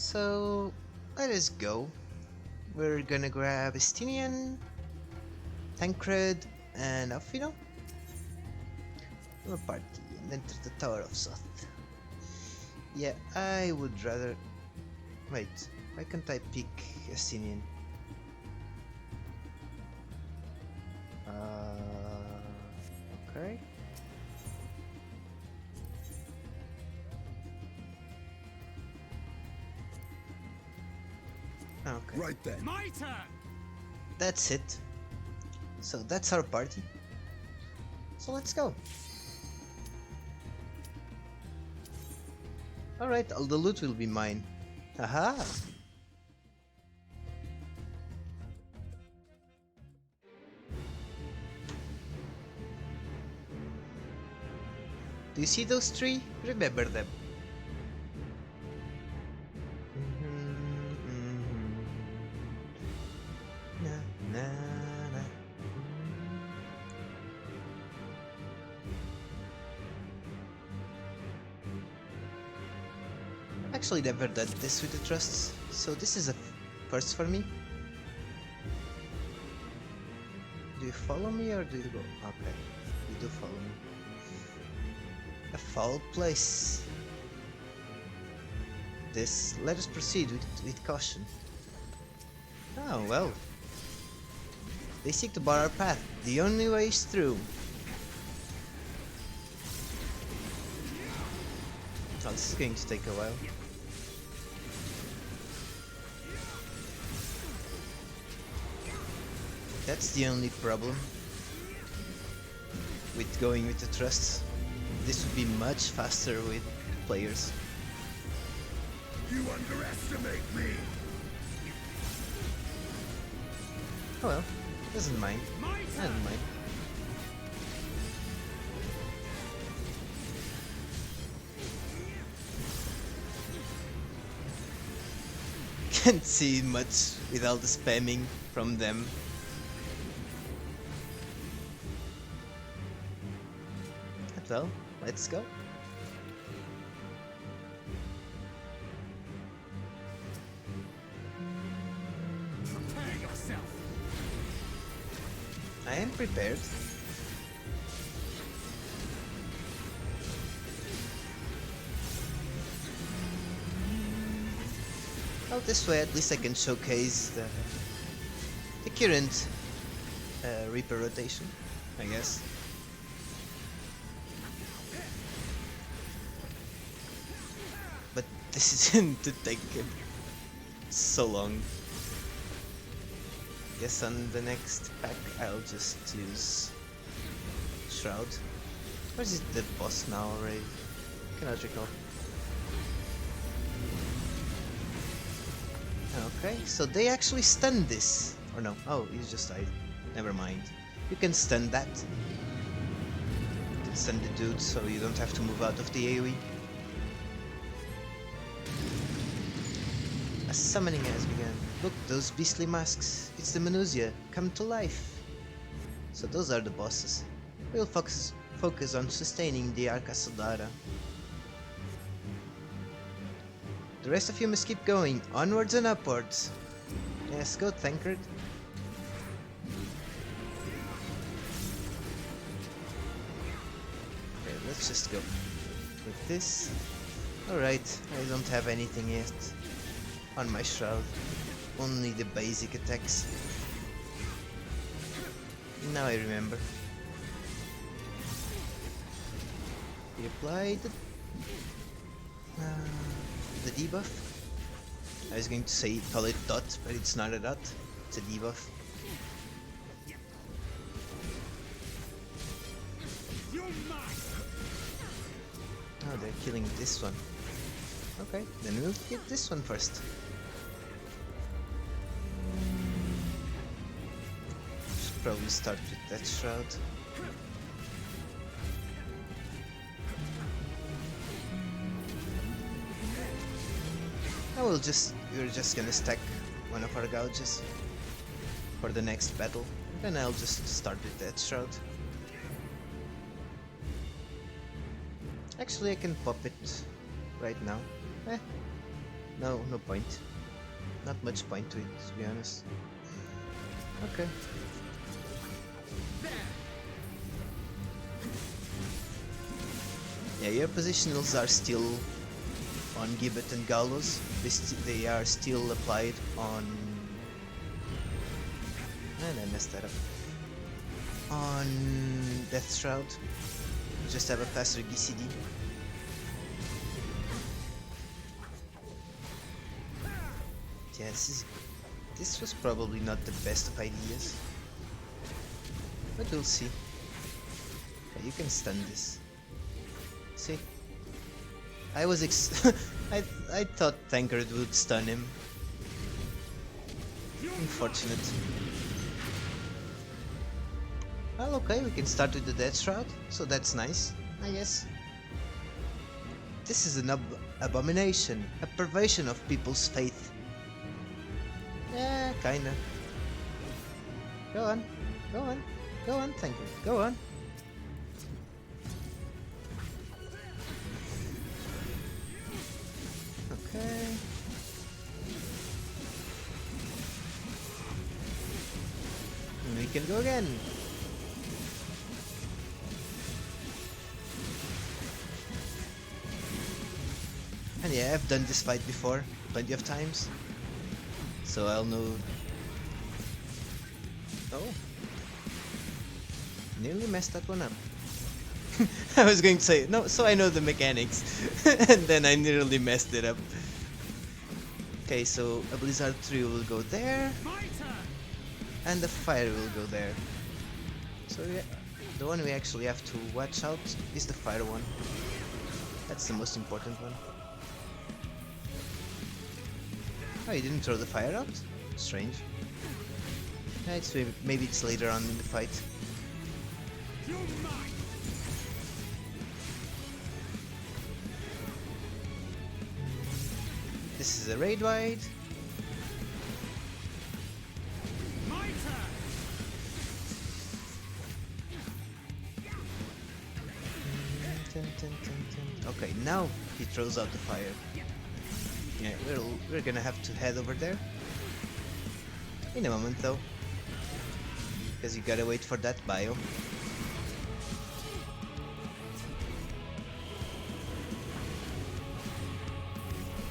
So let us go. We're gonna grab Estinien, Thancred, and Alphi from a party and enter the Tower of Soth. Yeah, I would rather. Wait, why can't I pick Estinien? Okay. Okay. Right then. My turn. That's it. So that's our party. So let's go. Alright, all the loot will be mine. Haha! Do you see those three? Remember them. Na, na, na. Actually never done this with the trusts, so this is a first for me. Do you follow me or do you go? Okay, you do follow me. A foul place. Let us proceed with caution. Oh well. They seek to bar our path. The only way is through. Oh, this is going to take a while. That's the only problem with going with the trusts. This would be much faster with players. You underestimate me. Oh well, doesn't mind. I don't mind. Can't see much with all the spamming from them. Well, let's go. Prepare yourself. I am prepared. Well, this way at least I can showcase the current Reaper rotation, I guess. But this isn't to take so long. Guess on the next pack I'll just use Shroud. Or is it the boss now already? Cannot recall. Okay, so they actually stunned this. Or no, oh, he's just died. Never mind. You can stun that. You can stun the dude so you don't have to move out of the AoE. A summoning has begun. Look, those beastly masks. It's the Manusia, come to life. So those are the bosses. We'll focus on sustaining the Arca Soldada. The rest of you must keep going, onwards and upwards. Yes, go Thancred. Okay, let's just go with this. Alright, I don't have anything yet on my Shroud. Only the basic attacks. Now I remember. He applied the debuff. I was going to say call it dot, but it's not a dot. It's a debuff. Oh, they're killing this one. Okay, then we'll get this one first. Should probably start with that Shroud. We're just gonna stack one of our gouges for the next battle. Then I'll just start with that Shroud. Actually, I can pop it right now. No point. Not much point to it, to be honest. Okay. Yeah, your positionals are still on Gibbet and Gallows. They are still applied on... And I messed that up. On Death Shroud. Just have a faster GCD. Yeah, this was probably not the best of ideas. But we'll see. Okay, you can stun this. See? I was I thought Thancred would stun him. Unfortunate. Well, okay, we can start with the Death Shroud, so that's nice, I guess. This is an abomination, a perversion of people's faith. Yeah, kinda. Go on, go on, go on, Thancred, go on. Okay. And we can go again. And yeah, I've done this fight before, plenty of times. So I'll know... Oh. Nearly messed that one up. I was going to say, no, so I know the mechanics. And then I nearly messed it up. Okay, so a Blizzard 3 will go there. And the fire will go there. So yeah, the one we actually have to watch out is the fire one. That's the most important one. Oh, you didn't throw the fire out? Strange. Yeah, it's maybe it's later on in the fight. This is a raid wide. Okay, now he throws out the fire. Yeah, we're gonna have to head over there in a moment though, because you gotta wait for that biome.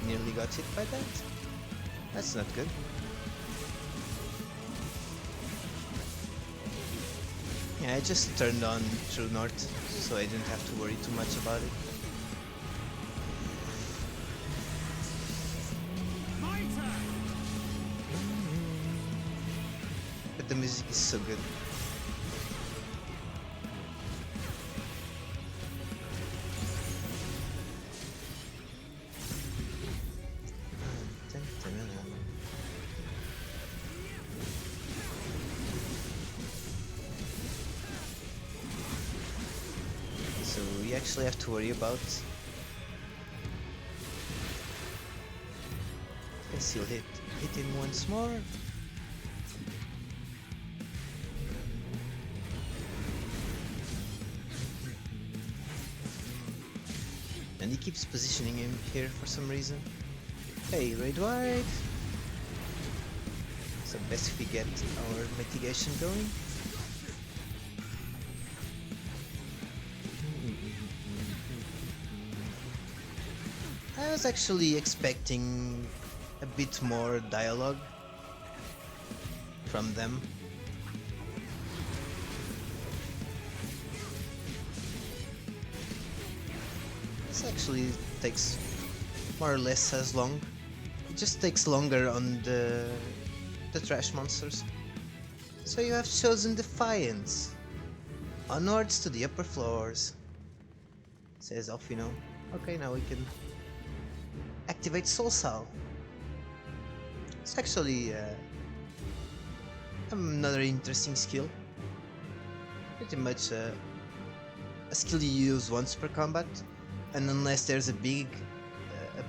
Nearly got hit by that. That's not good. Yeah, I just turned on True North, so I didn't have to worry too much about it. But the music is so good. So we actually have to worry about... Guess he'll hit him once more. And he keeps positioning him here for some reason. Hey, raid wide. So best if we get our mitigation going. I was actually expecting a bit more dialogue from them. This actually takes more or less as long. It just takes longer on the trash monsters. So you have chosen Defiance. Onwards to the upper floors. Says Alphi. Okay, now we can activate Soul Sal. It's actually another interesting skill. Pretty much a skill you use once per combat, and unless there's a big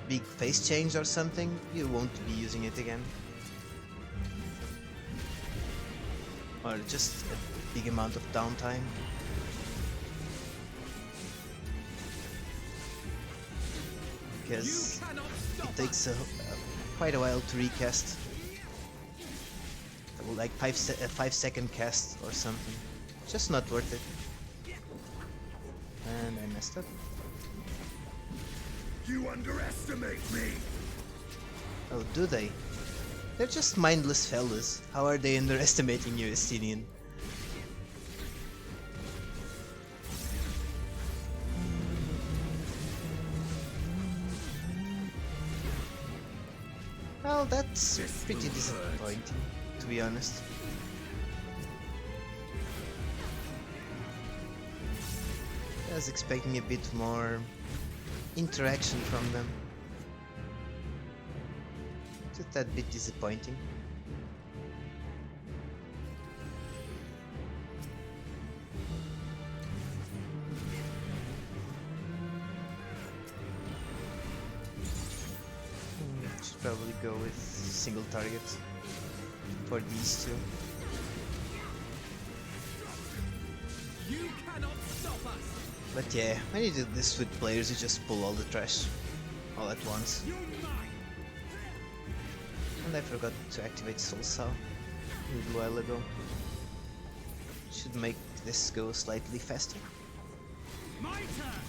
phase change or something, you won't be using it again. Or just a big amount of downtime. Because it takes a quite a while to recast. Like 5-second cast or something. Just not worth it. And I messed up. You underestimate me! Oh, do they? They're just mindless fellas. How are they underestimating you, Estinian? Well, that's pretty disappointing, to be honest. I was expecting a bit more interaction from them. Just that bit disappointing. Should probably go with single target for these two. You cannot stop us. But yeah, when you do this with players, you just pull all the trash all at once. You're mine. And I forgot to activate Soul Saw a little while ago. Should make this go slightly faster. My turn.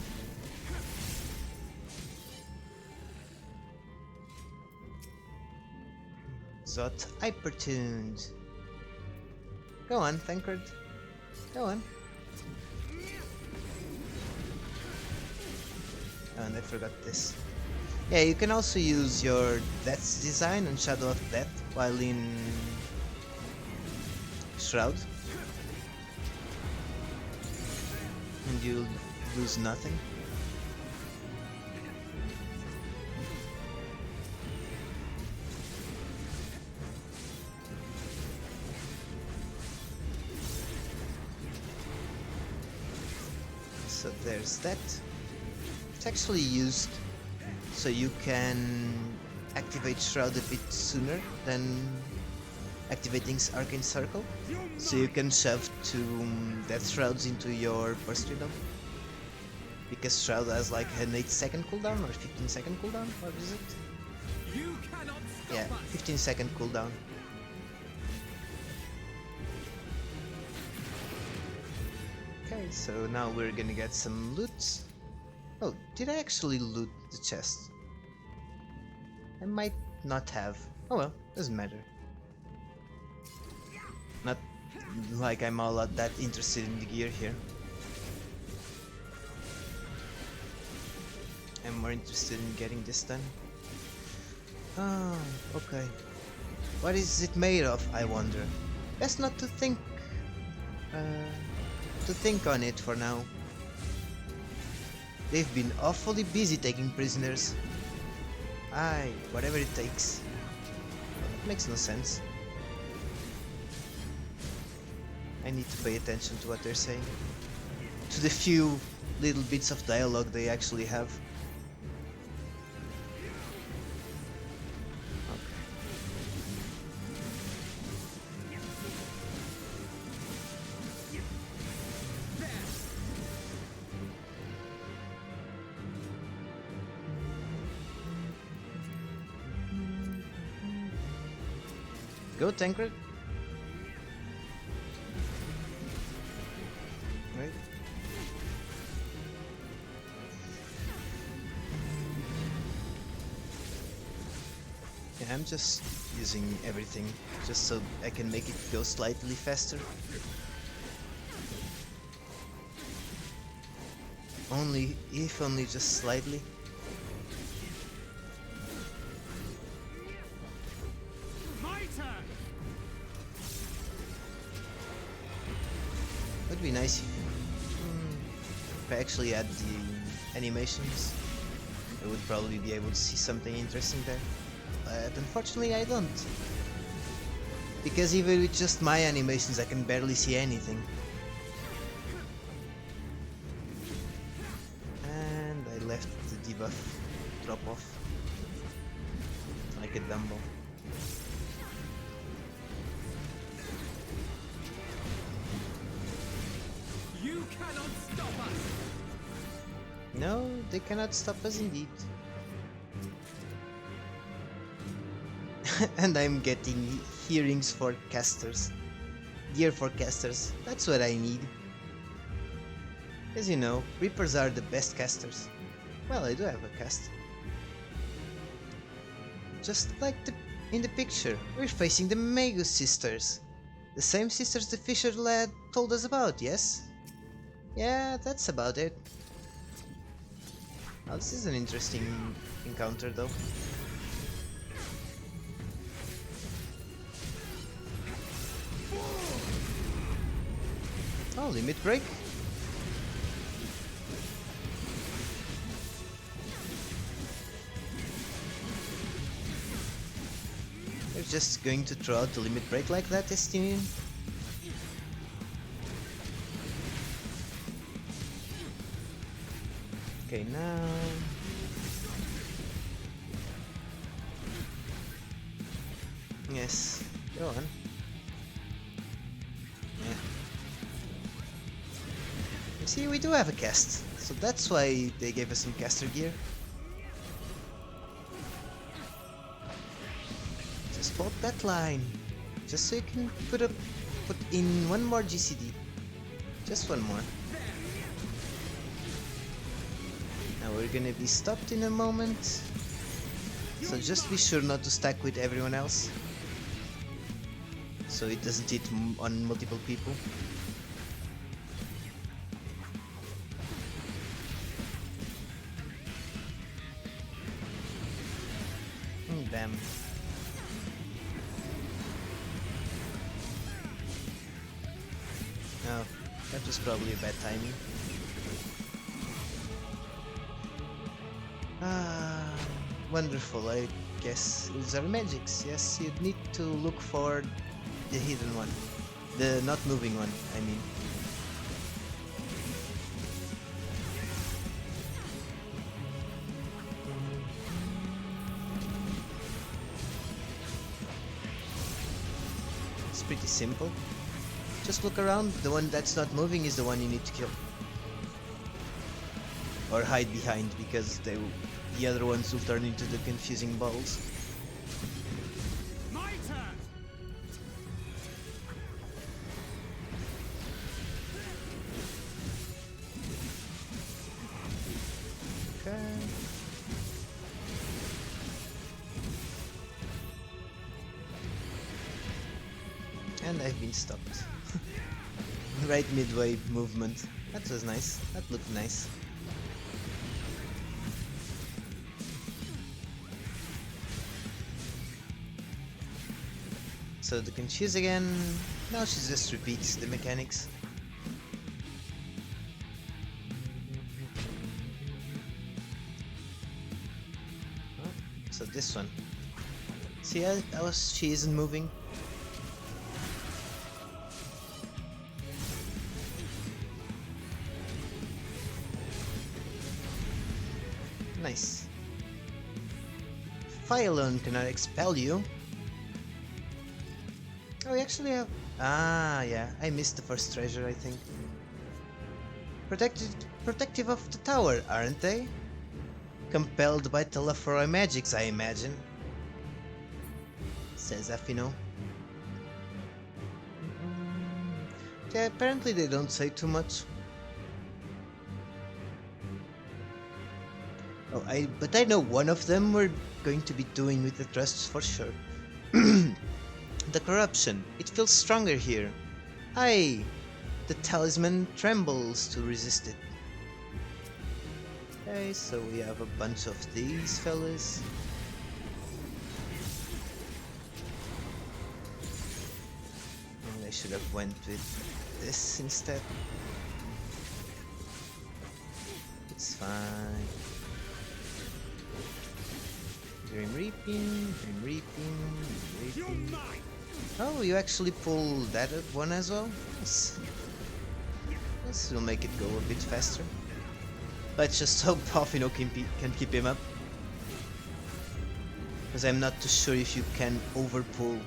Zot hypertuned. Go on, Thancred. Go on. And I forgot this. Yeah, you can also use your Death's Design and Shadow of Death while in Shroud. And you'll lose nothing. So there's that. It's actually used so you can activate Shroud a bit sooner than activating Arcane Circle. So you can shove two Death Shrouds into your Burst Rhythm. Because Shroud has like an 8-second cooldown or 15-second cooldown, what is it? You cannot stop Yeah, us. 15-second cooldown. Okay, so now we're gonna get some loot. Oh, did I actually loot the chest? I might not have. Oh well, doesn't matter. Not like I'm all that interested in the gear here. I'm more interested in getting this done. Oh, okay. What is it made of, I wonder? Best not to think on it for now. They've been awfully busy taking prisoners. Aye, whatever it takes. Well, that makes no sense. I need to pay attention to what they're saying. To the few little bits of dialogue they actually have. Go, Thancred. Right. Yeah, I'm just using everything just so I can make it go slightly faster. Only, if only just slightly. My turn. Would be nice if I actually add the animations. I would probably be able to see something interesting there. But unfortunately I don't. Because even with just my animations I can barely see anything. And I left the debuff drop off. Like a Dumbo. You cannot stop us. No, they cannot stop us indeed. And I'm getting hearings for casters. Gear for casters. That's what I need. As you know, Reapers are the best casters. Well, I do have a cast. Just like in the picture, we're facing the Magus sisters. The same sisters the fisher lad told us about, yes? Yeah, that's about it. Oh, this is an interesting encounter though. Oh, limit break? You're just going to throw out the limit break like that, Estinien? Okay, now... Yes, go on. Yeah. You see, we do have a cast, so that's why they gave us some caster gear. Just hold that line, just so you can put in one more GCD. Just one more. Now we're gonna be stopped in a moment, so just be sure not to stack with everyone else, so it doesn't hit on multiple people. Damn. Oh, that was probably a bad timing. Ah, wonderful. I guess those are magics. Yes, you'd need to look for the hidden one. The not moving one, I mean. It's pretty simple. Just look around. The one that's not moving is the one you need to kill. Or hide behind, because the other ones will turn into the confusing balls. My turn. Okay. And I've been stopped. Right midway movement. That was nice. That looked nice. So to confuse again, now she just repeats the mechanics. Oh, so this one. See how she isn't moving? Nice. Fire alone cannot expel you. Oh, we actually have... Ah, yeah. I missed the first treasure, I think. Protective of the tower, aren't they? Compelled by Telephora magics, I imagine. Says Afino. Okay, apparently they don't say too much. Oh, but I know one of them we're going to be doing with the trusts for sure. The corruption. It feels stronger here. Aye, the talisman trembles to resist it. Okay, so we have a bunch of these fellas. And I should have went with this instead. It's fine. Grim Reaping, Grim Reaping, Grim Reaping. Oh, you actually pull that one as well? Nice. This will make it go a bit faster. Let's just hope Alphi can keep him up. Because I'm not too sure if you can overpull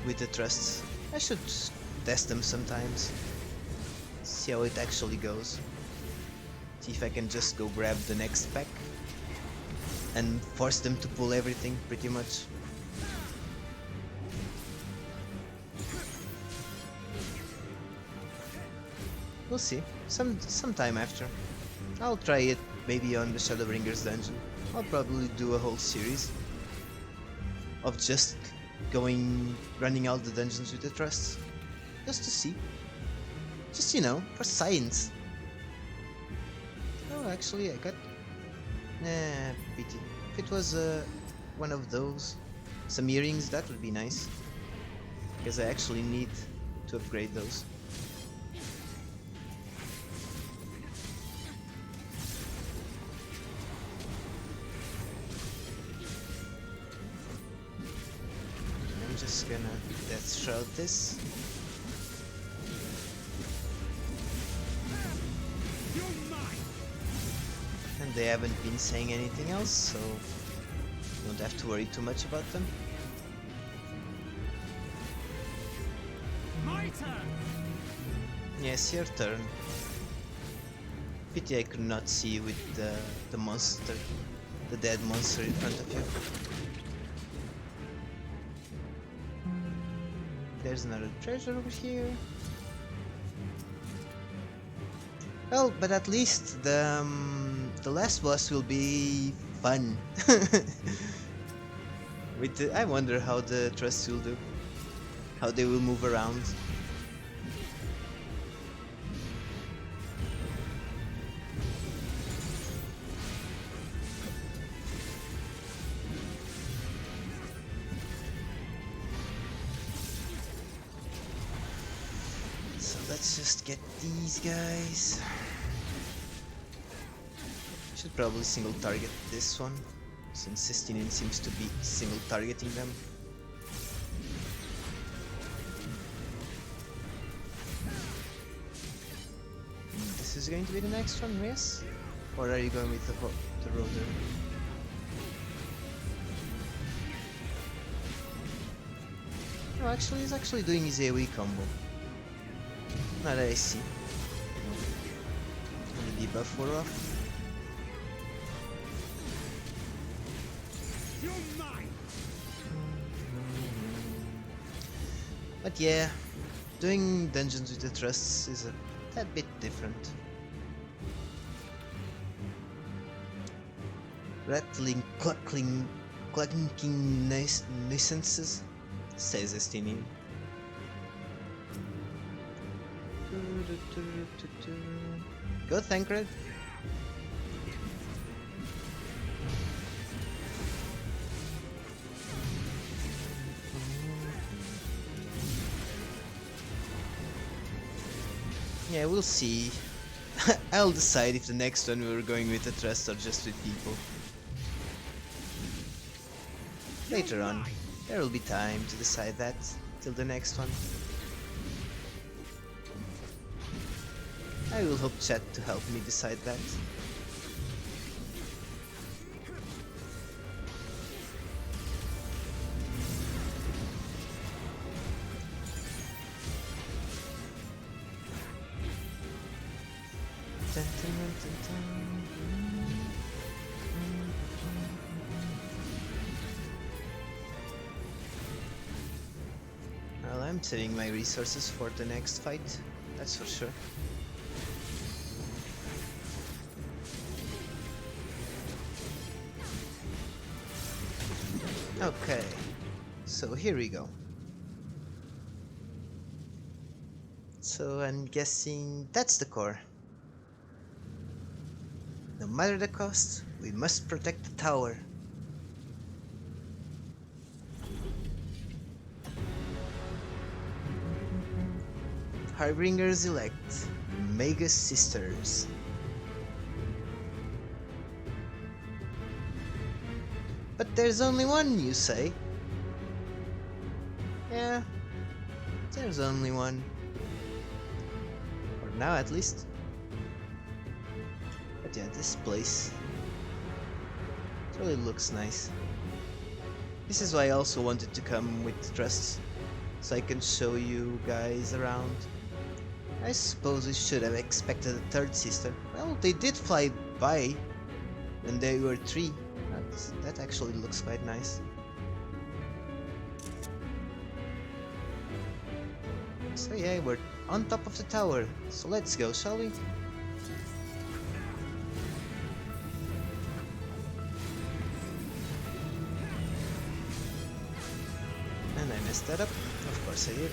with the trusts. I should test them sometimes. See how it actually goes. See if I can just go grab the next pack. and force them to pull everything pretty much. We'll see. Sometime after. I'll try it maybe on the Shadowbringers dungeon. I'll probably do a whole series of just running all the dungeons with the trusts. Just to see. Just, you know, for science. Oh, actually, I got... Nah, pity. If it was one of those, some earrings, that would be nice. Because I actually need to upgrade those. I'm just gonna death shroud this. And they haven't been saying anything else, so don't have to worry too much about them. My turn. Yes, your turn. Pity I could not see you with the monster, the dead monster in front of you. There's another treasure over here. Well, but at least the last boss will be fun. I wonder how the trusts will do, how they will move around. So let's just get these guys. Should probably single target this one, since Estinien seems to be single targeting them. This is going to be the next one, yes? Or are you going with the rotor? No, actually, he's actually doing his AoE combo. Now that I see. And the debuff wore off. But yeah, doing dungeons with the trusts is a tad bit different. Rattling, clunking nuisances, says Estinien. Go, Thancred. Yeah, we'll see. I'll decide if the next one we're going with the trust or just with people. Later on. There will be time to decide that. Till the next one. I will hope chat to help me decide that. Well, I'm saving my resources for the next fight, that's for sure. Okay, so here we go. So I'm guessing that's the core. No matter the cost, we must protect the tower. Harbingers elect, Mega Sisters. But there's only one, you say? Yeah, there's only one. For now, at least. But yeah, this place really looks nice. This is why I also wanted to come with trusts, so I can show you guys around. I suppose we should have expected a third sister. Well, they did fly by. when they were 3. That actually looks quite nice. So yeah, we're on top of the tower, so let's go, shall we? And I messed that up, of course I did.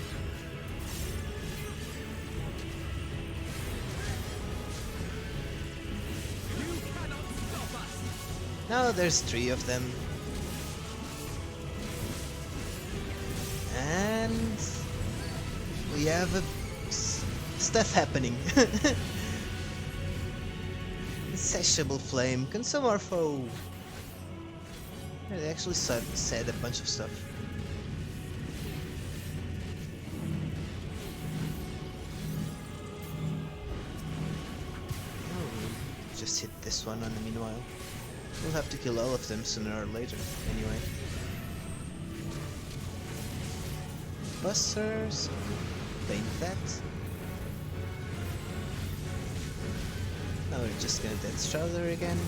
You cannot stop us! Now there's 3 of them. And we have stuff happening. Insatiable flame, consume our foe. Yeah, they actually said a bunch of stuff. Oh, just hit this one on the meanwhile. We'll have to kill all of them sooner or later, anyway. Busters, paint that. Now we're just gonna dead Strowler again.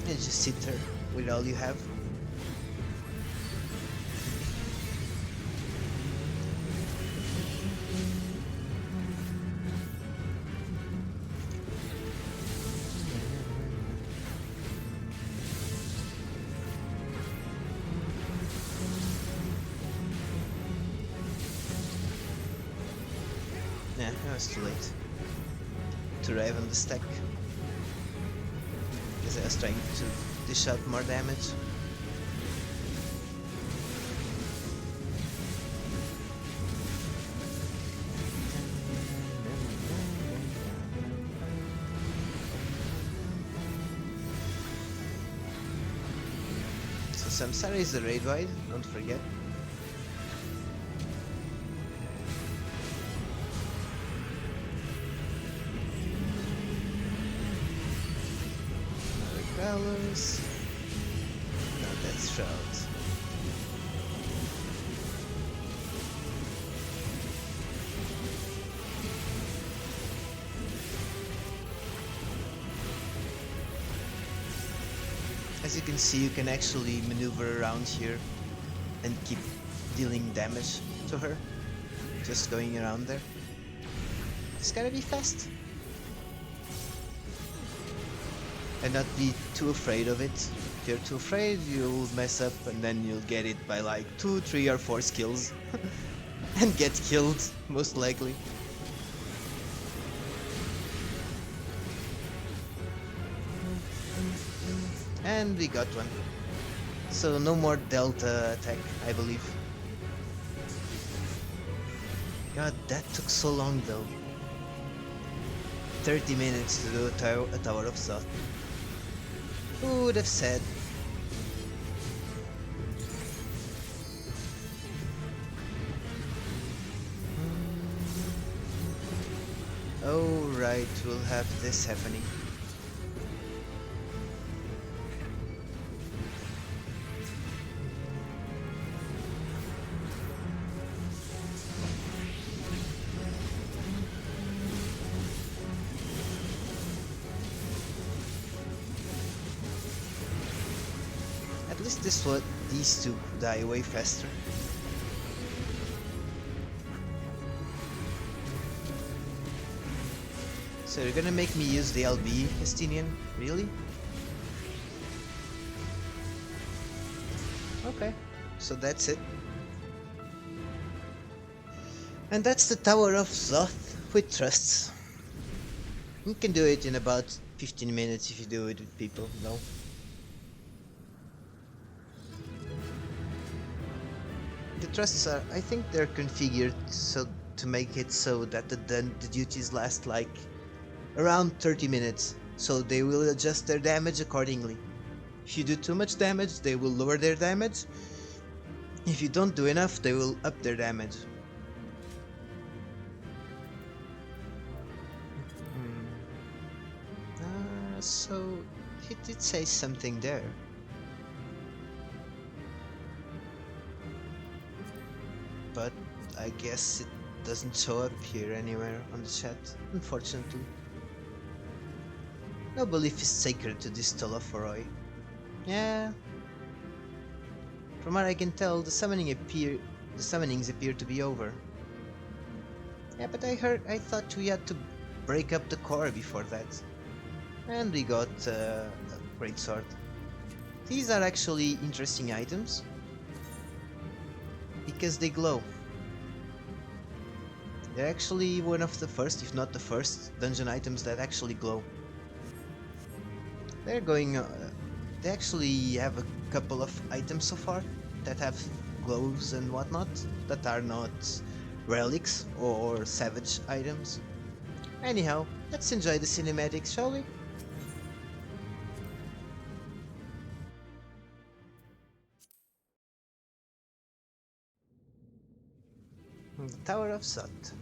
And just sit there with all you have. Yeah, it was too late to arrive on the stack. Because I was trying to dish out more damage. So Samsara is the raid wide, don't forget. Valors. No, that's Shroud. As you can see, you can actually maneuver around here and keep dealing damage to her. Just going around there. Just gotta be fast. And not be too afraid of it. If you're too afraid, you'll mess up and then you'll get it by like 2, 3 or 4 skills. And get killed, most likely. And we got one. So no more Delta attack, I believe. God, that took so long though. 30 minutes to do a Tower of Thoth. Who would have said? Oh right, we'll have this happening. At least these two die way faster. So you're gonna make me use the LB, Estinian? Really? Okay, so that's it. And that's the Tower of Thoth with trusts. You can do it in about 15 minutes if you do it with people, no? The trusts are, I think they're configured so to make it so that the duties last like around 30 minutes, so they will adjust their damage accordingly. If you do too much damage, they will lower their damage. If you don't do enough, they will up their damage. So it did say something there. but I guess it doesn't show up here anywhere on the chat, unfortunately. No belief is sacred to this Telephoroi. Yeah. From what I can tell, the summonings appear to be over. Yeah, but I thought we had to break up the core before that. And we got a great sword. These are actually interesting items because they glow. They're actually one of the first, if not the first, dungeon items that actually glow. They're going. They actually have a couple of items so far that have glows and whatnot that are not relics or savage items. Anyhow, let's enjoy the cinematics, shall we? The Tower of Sot.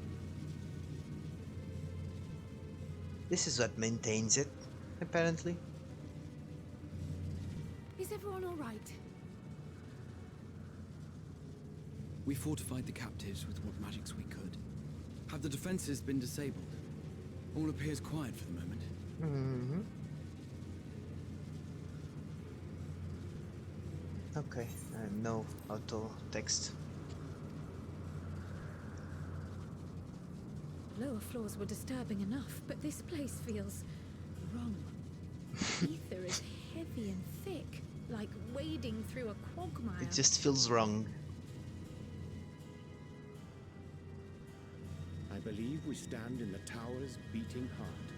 This is what maintains it, apparently. Is everyone all right? We fortified the captives with what magics we could. Have the defenses been disabled? All appears quiet for the moment. Mm-hmm. Okay, no auto text. Lower floors were disturbing enough, but this place feels wrong. Ether is heavy and thick, like wading through a quagmire. It just feels wrong. I believe we stand in the tower's beating heart.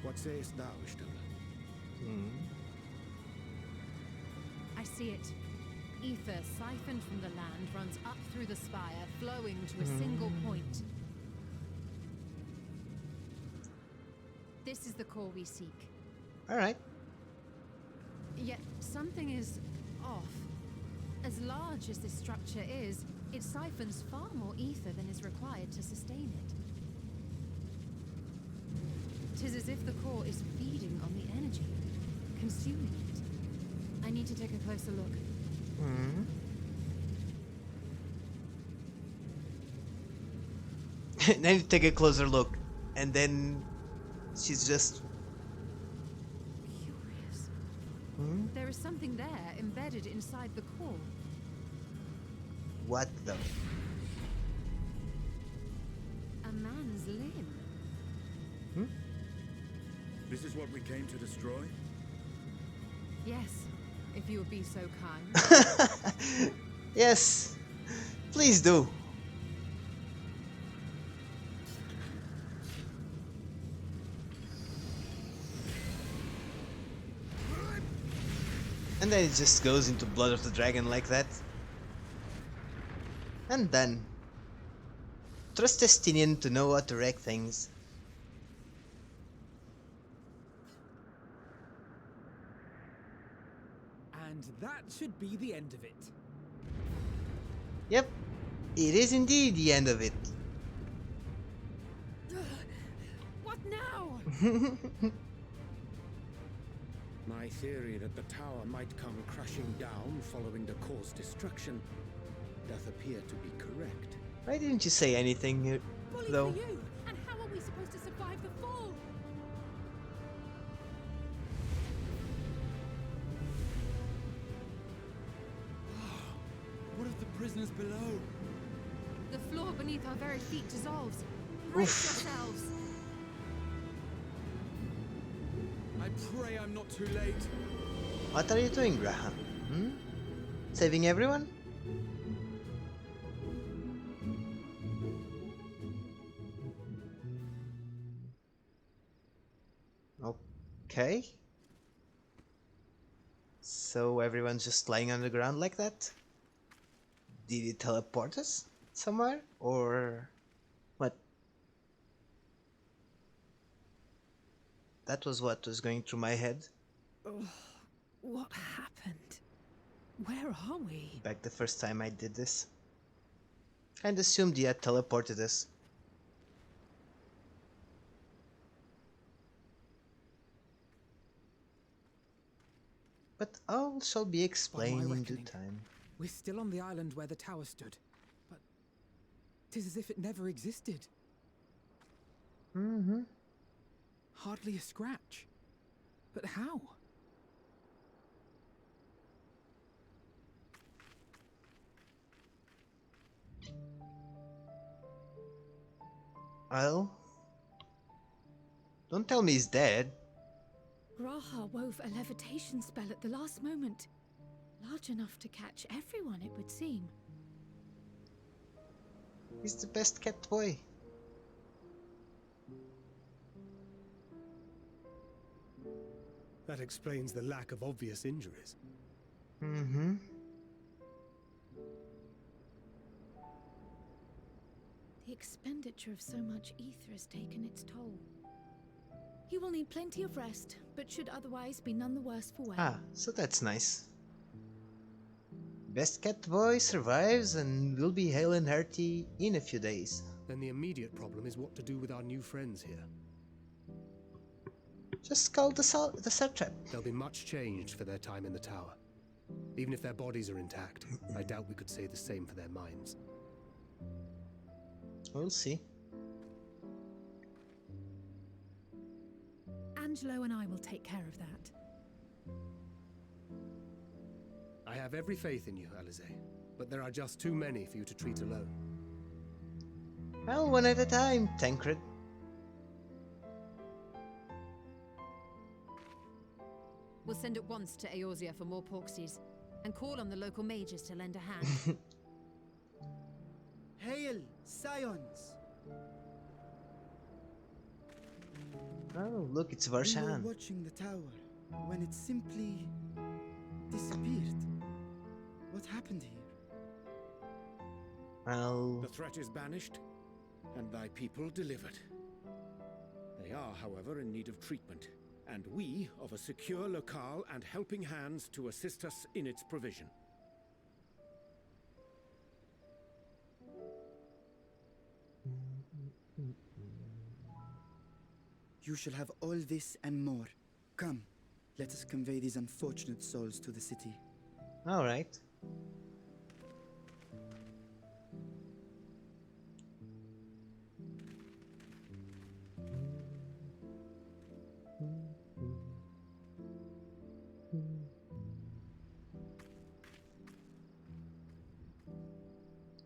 What sayest thou, Stella? I see it. Ether siphoned from the land runs up through the spire, flowing to a single point. This is the core we seek. Alright. Yet something is off. As large as this structure is, it siphons far more ether than is required to sustain it. 'Tis as if the core is feeding on the energy, consuming it. I need to take a closer look. Then you take a closer look, and then she's just. Curious. There is something there embedded inside the core. What the? A man's limb. This is what we came to destroy? Yes, if you would be so kind. Yes, please do. And then it just goes into Blood of the Dragon like that. And done. Trust Estinien to know how to wreck things. And that should be the end of it. Yep, it is indeed the end of it. What now? My theory that the tower might come crashing down following the core's destruction doth appear to be correct. Why didn't you say anything, Bully though? for you! And how are we supposed to survive the fall? What of the prisoners below? The floor beneath our very feet dissolves. Brace yourselves! I pray I'm not too late. What are you doing, Graham? Saving everyone? Okay. So everyone's just lying on the ground like that? Did it teleport us somewhere? Or what? That was what was going through my head What happened? Where are we? back the first time I did this. I'd assumed he had teleported us. But all shall be By my explained in due reckoning, time. We're still on the island where the tower stood, but 'Tis as if it never existed. Mm-hmm. Hardly a scratch. But how? Well, don't tell me he's dead. Graha wove a levitation spell at the last moment. Large enough to catch everyone, it would seem. He's the best kept boy. That explains the lack of obvious injuries. Mm-hmm. The expenditure of so much ether has taken its toll. He will need plenty of rest, but should otherwise be none the worse for wear. Ah, so that's nice. Best kept boy survives and will be hale and hearty in a few days. Then the immediate problem is what to do with our new friends here. Just call the satrap. They'll be much changed for their time in the tower. Even if their bodies are intact, I doubt we could say the same for their minds. We'll see. Angelo and I will take care of that. I have every faith in you, Alize, but there are just too many for you to treat alone. Well, one at a time, Thancred. We'll send at once to Eorzea for more porksies, and call on the local mages to lend a hand. Hail, scions! Oh, look, it's We were Varshan. watching the tower when it simply disappeared. What happened here? Well, The threat is banished, and thy people delivered. They are, however, in need of treatment, and we of a secure locale and helping hands to assist us in its provision. You shall have all this and more. Come, let us convey these unfortunate souls to the city. alright.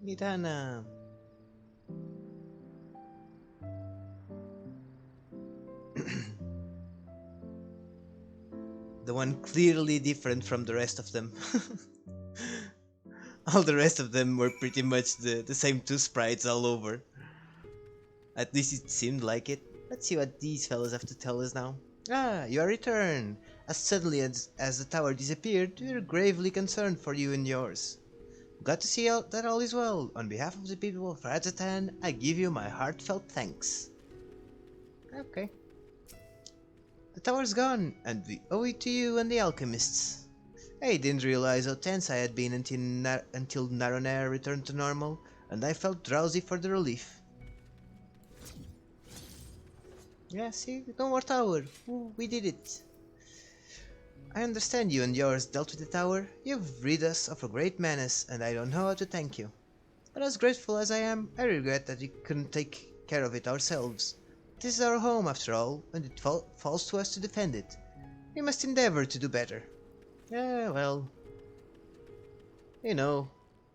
Nidana. The one clearly different from the rest of them. All the rest of them were pretty much the same two sprites all over. At least it seemed like it. Let's see what these fellows have to tell us now. Ah, you are returned. As suddenly as the tower disappeared, we were gravely concerned for you and yours. Glad to see that all is well. On behalf of the people of Rajatan, I give you my heartfelt thanks. Okay. The tower's gone, and we owe it to you and the alchemists. I didn't realize how tense I had been until Naronair returned to normal, and I felt drowsy for the relief. Yeah, see? No more tower. Ooh, we did it. I understand you and yours dealt with the tower. You've rid us of a great menace, and I don't know how to thank you. But as grateful as I am, I regret that we couldn't take care of it ourselves. This is our home, after all, and it falls to us to defend it. We must endeavor to do better. Yeah, well... You know,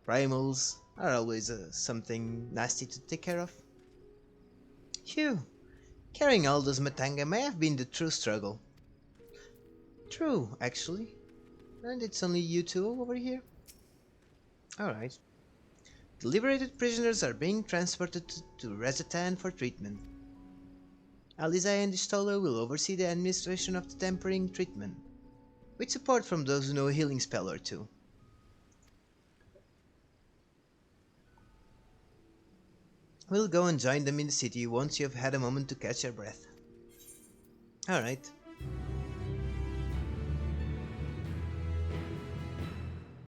primals are always something nasty to take care of. Phew! Carrying all those Matanga may have been the true struggle. True, actually. And it's only you two over here? Alright. The liberated prisoners are being transported to Rezatan for treatment. Alizai and Istola will oversee the administration of the tempering treatment, with support from those who know a healing spell or two. We'll go and join them in the city once you have had a moment to catch your breath. Alright.